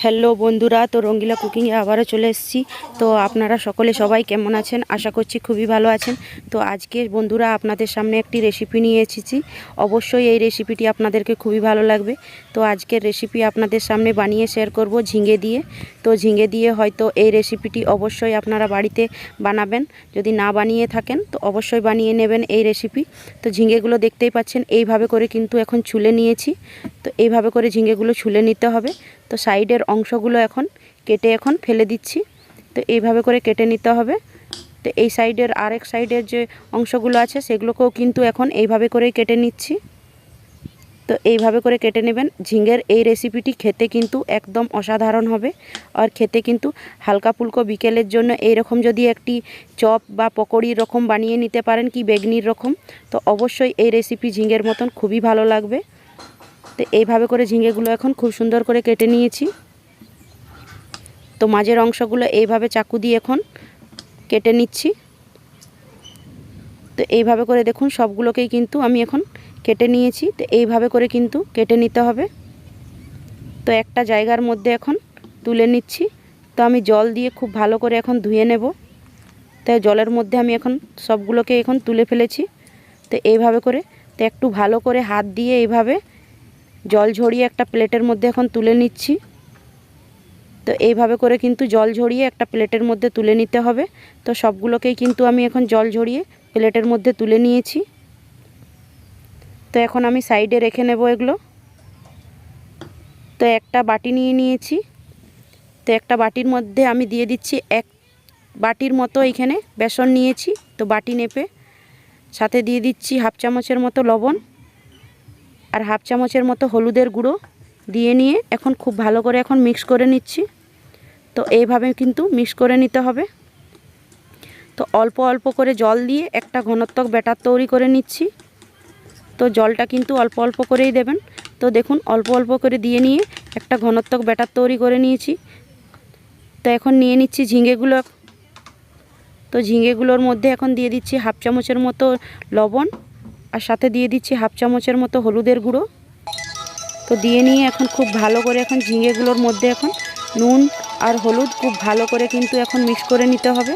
Hello বন্ধুরা, তো রঙ্গিলা কুকিংয়ে আবারও চলে এসেছি। তো আপনারা সবাই কেমন আছেন? আশা করছি খুবই ভালো আছেন। তো আজকে বন্ধুরা আপনাদের সামনে একটি রেসিপি নিয়ে এসেছি। অবশ্যই এই রেসিপিটি আপনাদেরকে খুবই ভালো লাগবে। তো আজকের রেসিপি আপনাদের সামনে বানিয়ে শেয়ার করব ঝিঙে দিয়ে। তো ঝিঙে দিয়ে হয়তো এই রেসিপিটি অবশ্যই আপনারা বাড়িতে বানাবেন। যদি না বানিয়ে থাকেন তো অবশ্যই বানিয়ে নেবেন এই রেসিপি। তো ঝিঙেগুলো দেখতেই পাচ্ছেন এইভাবে করে কিন্তু এখন ছুলে নিয়েছি। তো এইভাবে করে ঝিঙেগুলো ছুলে নিতে হবে। তো সাইডের অংশগুলো এখন কেটে ফেলে দিচ্ছি। তো এইভাবে করে কেটে নিতে হবে। তো এই সাইডের আরেক সাইডের যে অংশগুলো আছে সেগুলোকেও কিন্তু এখন এইভাবে করেই কেটে নিচ্ছি। তো এইভাবে করে কেটে নেবেন। ঝিঙের এই রেসিপিটি খেতে কিন্তু একদম অসাধারণ হবে। আর খেতে কিন্তু হালকা ফুলকো বিকেলের জন্য এইরকম যদি একটি চপ বা পকোড়ির রকম বানিয়ে নিতে পারেন, কি বেগনির রকম, তো অবশ্যই এই রেসিপি ঝিঙের মতন খুবই ভালো লাগবে। তো এইভাবে করে ঝিঙেগুলো এখন খুব সুন্দর করে কেটে নিয়েছি। তো মাঝের অংশগুলো এইভাবে চাকু দিয়ে এখন কেটে নিচ্ছি। তো এইভাবে করে দেখুন সবগুলোকেই কিন্তু আমি এখন কেটে নিয়েছি। তো এইভাবে করে কিন্তু কেটে নিতে হবে। তো একটা জায়গার মধ্যে এখন তুলে নিচ্ছি। তো আমি জল দিয়ে খুব ভালো করে এখন ধুয়ে নেব। তাই জলের মধ্যে আমি এখন সবগুলোকে এখন তুলে ফেলেছি। তো এইভাবে করে তো একটু ভালো করে হাত দিয়ে এইভাবে জল ঝরিয়ে একটা প্লেটের মধ্যে এখন তুলে নিচ্ছি। তো এইভাবে করে কিন্তু জল ঝরিয়ে একটা প্লেটের মধ্যে তুলে নিতে হবে। তো সবগুলোকেই কিন্তু আমি এখন জল ঝরিয়ে প্লেটের মধ্যে তুলে নিয়েছি। তো এখন আমি সাইডে রেখে নেব এগুলো। তো একটা বাটি নিয়ে নিয়েছি। তো একটা বাটির মধ্যে আমি দিয়ে দিচ্ছি এক বাটির মতো এখানে বেসন নিয়েছি। তো বাটি নেপে সাথে দিয়ে দিচ্ছি হাফ চামচের মতো লবণ আর হাফ চামচের মতো হলুদের গুঁড়ো দিয়ে নিয়ে এখন খুব ভালো করে এখন মিক্স করে নিচ্ছি। তো এইভাবে কিন্তু মিক্স করে নিতে হবে। তো অল্প অল্প করে জল দিয়ে একটা ঘনত্বক ব্যাটার তৈরি করে নিচ্ছি। তো জলটা কিন্তু অল্প অল্প করেই দেবেন। তো দেখুন অল্প অল্প করে দিয়ে নিয়ে একটা ঘনত্বক ব্যাটার তৈরি করে নিয়েছি। তো এখন নিয়ে নিচ্ছি ঝিঙেগুলো। তো ঝিঙেগুলোর মধ্যে এখন দিয়ে দিচ্ছি হাফ চামচের মতো লবণ আর সাথে দিয়ে দিচ্ছি হাফ চামচের মতো হলুদের গুঁড়ো। তো দিয়ে নিয়ে এখন খুব ভালো করে এখন ঝিঙেগুলোর মধ্যে এখন নুন আর হলুদ খুব ভালো করে কিন্তু এখন মিক্স করে নিতে হবে।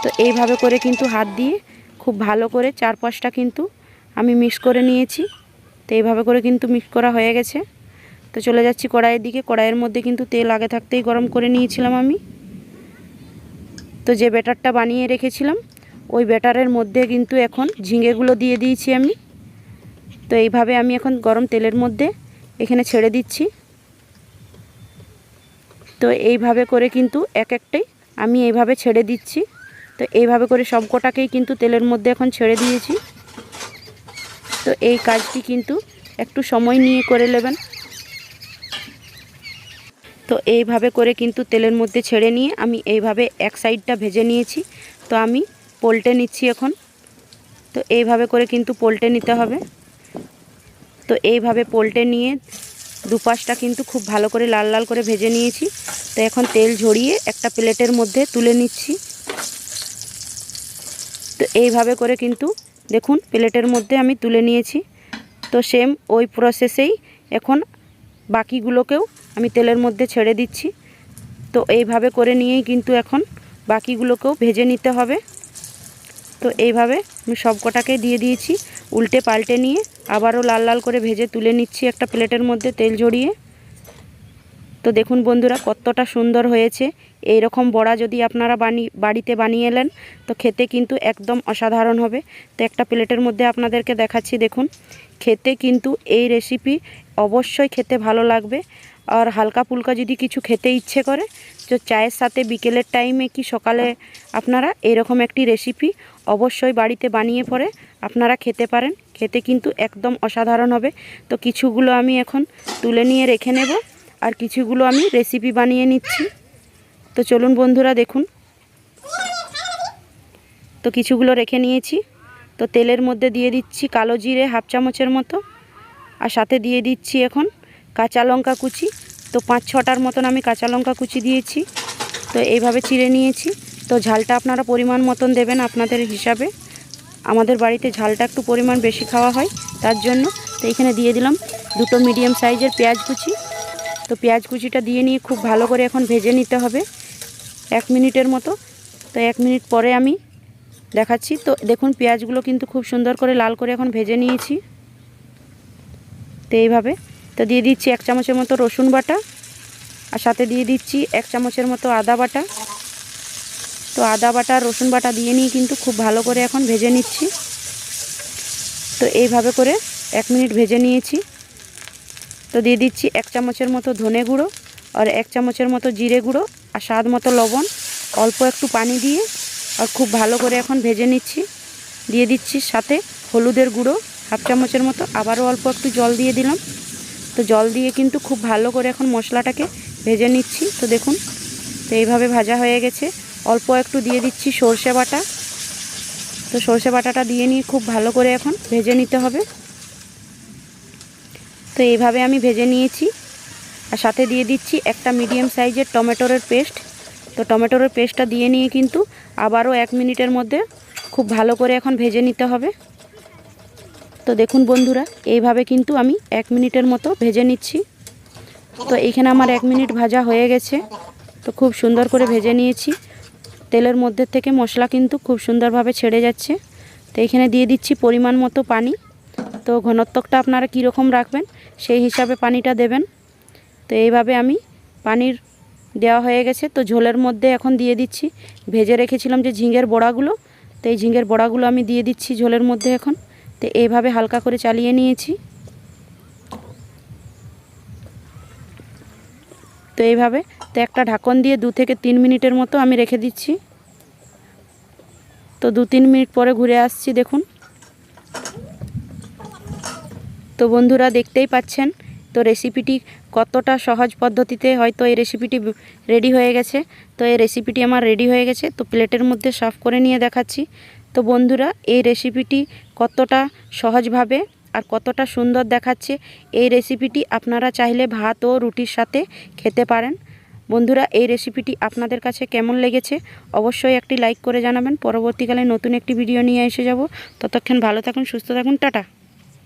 তো এইভাবে করে কিন্তু হাত দিয়ে খুব ভালো করে চারপাশটা কিন্তু আমি মিক্স করে নিয়েছি। তো এইভাবে করে কিন্তু মিক্স করা হয়ে গেছে। তো চলে যাচ্ছি কড়াইয়ের দিকে। কড়াইয়ের মধ্যে কিন্তু তেল আগে থাকতেই গরম করে নিয়েছিলাম আমি। তো যে ব্যাটারটা বানিয়ে রেখেছিলাম ওই ব্যাটারের মধ্যে কিন্তু এখন ঝিঙেগুলো দিয়ে দিয়েছি আমি। তো এইভাবে আমি এখন গরম তেলের মধ্যে এখানে ছেড়ে দিচ্ছি। তো এইভাবে করে কিন্তু এক একটাই আমি এইভাবে ছেড়ে দিচ্ছি। তো এইভাবে করে সবকটাকেই কিন্তু তেলের মধ্যে এখন ছেড়ে দিয়েছি। তো এই কাজটি কিন্তু একটু সময় নিয়ে করে নেবেন। তো এইভাবে করে কিন্তু তেলের মধ্যে ছেড়ে নিয়ে আমি এইভাবে এক সাইডটা ভেজে নিয়েছি। তো আমি পলটে নিচ্ছি এখন। তো এইভাবে করে কিন্তু পলটে নিতে হবে। তো এইভাবে পলটে নিয়ে দুপাশটা কিন্তু খুব ভালো করে লাল লাল করে ভেজে নিয়েছি। তো এখন তেল ঝরিয়ে একটা প্লেটের মধ্যে তুলে নিচ্ছি। তো এইভাবে করে কিন্তু দেখুন প্লেটের মধ্যে আমি তুলে নিয়েছি। তো সেম ওই প্রসেসেই এখন বাকিগুলোকেও আমি তেলের মধ্যে ছেড়ে দিচ্ছি। তো এইভাবে করে নিয়েই কিন্তু এখন বাকিগুলোকেও ভেজে নিতে হবে। তো এইভাবে আমি সবকটাকে দিয়ে দিয়েছি। উল্টে পাল্টে নিয়ে আবারও লাল লাল করে ভেজে তুলে নিচ্ছি একটা প্লেটের মধ্যে তেল ঝরিয়ে। তো দেখুন বন্ধুরা কতটা সুন্দর হয়েছে। এই রকম বড়া যদি আপনারা বাড়িতে বানিয়ে নেন তো খেতে কিন্তু একদম অসাধারণ হবে। তো একটা প্লেটের মধ্যে আপনাদেরকে দেখাচ্ছি। দেখুন খেতে কিন্তু এই রেসিপি অবশ্যই খেতে ভালো লাগবে। আর হালকা ফুলকা যদি কিছু খেতে ইচ্ছে করে তো চায়ের সাথে বিকেলের টাইমে কি সকালে আপনারা এরকম একটি রেসিপি অবশ্যই বাড়িতে বানিয়ে পরে আপনারা খেতে পারেন। খেতে কিন্তু একদম অসাধারণ হবে। তো কিছুগুলো আমি এখন তুলে নিয়ে রেখে নেব আর কিছুগুলো আমি রেসিপি বানিয়ে নিচ্ছি। তো চলুন বন্ধুরা দেখুন। তো কিছুগুলো রেখে নিয়েছি। তো তেলের মধ্যে দিয়ে দিচ্ছি কালো জিরে হাফ চামচের মতো আর সাথে দিয়ে দিচ্ছি এখন কাঁচা লঙ্কা কুচি। তো 5-6টার মতন আমি কাঁচা লঙ্কা কুচি দিয়েছি। তো এইভাবে চিড়ে নিয়েছি। তো ঝালটা আপনারা পরিমাণ মতন দেবেন আপনাদের হিসাবে। আমাদের বাড়িতে ঝালটা একটু পরিমাণ বেশি খাওয়া হয় তার জন্য। তো এখানে দিয়ে দিলাম 2 মিডিয়াম সাইজের পেঁয়াজ কুচি। তো পেঁয়াজ কুচিটা দিয়ে নিয়ে খুব ভালো করে এখন ভেজে নিতে হবে 1 মিনিটের মতো। তো 1 মিনিট পরে আমি দেখাচ্ছি। তো দেখুন পেঁয়াজগুলো কিন্তু খুব সুন্দর করে লাল করে এখন ভেজে নিয়েছি। তো এইভাবে তো দিয়ে দিচ্ছি 1 চামচের মতো রসুন বাটা, আর সাথে দিয়ে দিচ্ছি 1 চামচের মতো আদা বাটা। তো আদা বাটা রসুন বাটা দিয়ে নিয়ে কিন্তু খুব ভালো করে এখন ভেজে নিচ্ছি। তো এইভাবে করে 1 মিনিট ভেজে নিয়েছি। তো দিয়ে দিচ্ছি 1 চামচের মতো ধনে গুঁড়ো, আর 1 চামচের মতো জিরে গুঁড়ো, আর স্বাদ মতো লবণ, অল্প একটু পানি দিয়ে আর খুব ভালো করে এখন ভেজে নিচ্ছি। দিয়ে দিচ্ছি সাথে হলুদের গুঁড়ো 1/2 চামচের মতো, আবারও অল্প একটু জল দিয়ে দিলাম। তো জল দিয়ে কিন্তু খুব ভালো করে এখন মশলাটাকে ভেজে নিচ্ছি। তো দেখুন তো এইভাবে ভাজা হয়ে গেছে। অল্প একটু দিয়ে দিচ্ছি সর্ষে বাটা। তো সর্ষে বাটাটা দিয়ে নিয়ে খুব ভালো করে এখন ভেজে নিতে হবে। তো এইভাবে আমি ভেজে নিয়েছি। আর সাথে দিয়ে দিচ্ছি একটা মিডিয়াম সাইজের টমেটোর পেস্ট। তো টমেটোর পেস্টটা দিয়ে নিয়ে কিন্তু আবারও 1 মিনিটের মধ্যে খুব ভালো করে এখন ভেজে নিতে হবে। তো দেখুন বন্ধুরা এইভাবে কিন্তু আমি 1 মিনিটের মতো ভেজে নিচ্ছি। তো এইখানে আমার 1 মিনিট ভাজা হয়ে গেছে। তো খুব সুন্দর করে ভেজে নিয়েছি। তেলের মধ্যে থেকে মশলা কিন্তু খুব সুন্দরভাবে ছেড়ে যাচ্ছে। তো এখানে দিয়ে দিচ্ছি পরিমাণ মতো পানি। তো ঘনত্বটা আপনারা কীরকম রাখবেন সেই হিসাবে পানিটা দেবেন। তো এইভাবে আমি পানির দেওয়া হয়ে গেছে। তো ঝোলের মধ্যে এখন দিয়ে দিচ্ছি ভেজে রেখেছিলাম যে ঝিঙের বড়াগুলো। তো এই ঝিঙের বড়াগুলো আমি দিয়ে দিচ্ছি ঝোলের মধ্যে এখন। তো এইভাবে হালকা করে চালিয়ে নিয়েছি। তো এইভাবে তো একটা ঢাকন দিয়ে 2 থেকে 3 মিনিটের মতো আমি রেখে দিচ্ছি। তো 2-3 মিনিট পরে ঘুরে আসছি দেখুন। তো বন্ধুরা দেখতেই পাচ্ছেন তো রেসিপিটি কতটা সহজ পদ্ধতিতে হয়তো এই রেসিপিটি রেডি হয়ে গেছে। তো এই রেসিপিটি আমার রেডি হয়ে গেছে। তো প্লেটের মধ্যে সার্ভ করে নিয়ে দেখাচ্ছি। তো বন্ধুরা এই রেসিপিটি কতটা সহজভাবে আর কতটা সুন্দর দেখাচ্ছে, এই রেসিপিটি আপনারা চাইলে ভাত ও রুটির সাথে খেতে পারেন। বন্ধুরা এই রেসিপিটি আপনাদের কাছে কেমন লেগেছে অবশ্যই একটি লাইক করে জানাবেন। পরবর্তীকালে নতুন একটি ভিডিও নিয়ে এসে যাব। ততক্ষণ ভালো থাকুন, সুস্থ থাকুন, টাটা।